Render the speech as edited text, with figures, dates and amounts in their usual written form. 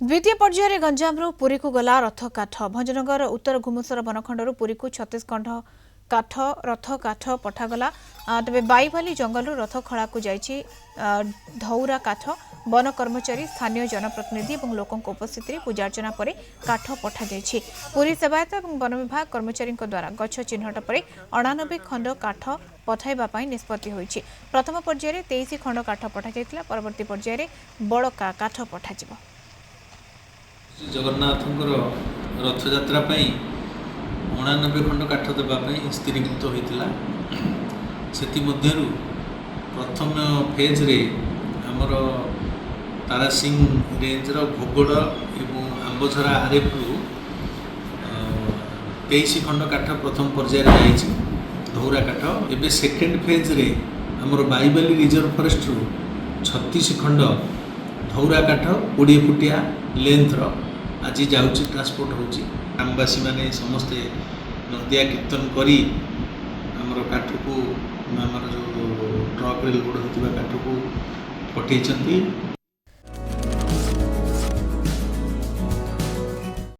द्वितीय पर्यायर गंजामु पुरी को गला रथ काठ भंजनगर उत्तर घुमुसर बनखंड पुरी को 36 खंड काठ रथ काठ पठागला तेज बाईभाली जंगल रथ खड़ा को जाइए धौरा काठ वन कर्मचारी स्थानीय जनप्रतिनिधि और लोकों उपस्थित पूजार्चना पर काठ पठा जाइए। पुरी सेवायत और वन विभाग कर्मचारी द्वारा गछ चिन्हट पर 89 खंड काठ पठाइबा निष्पत्ति होइछि। प्रथम पर्यायर 23 खंड काठ पठा जाइतिला परवर्ती पर्यायर बड़का काठ पठा जिवो। जगन्नाथंकर रथयात्रा 89 खंड काठ देवाई स्थिरीकृत होता से प्रथम फेज रे आमर तारासिंह रेंजर घोगड़ एवं आंबझरा आरएफ 23 खंड काठ प्रथम पर्यायर जाइए धौरा काठ। एवं सेकेंड फेज रे आमर बाईबाली रिजर्व फॉरेस्ट 36 खंड धौरा काठ 20 फुटिया लेंथर आज जाऊँगी ट्रांसपोर्ट होची। ग्रामवासी मैंने समस्ते नदिया कीर्तन करी आमर काठ को आमर जो ट्रक रे लोड होता काठ को पठे।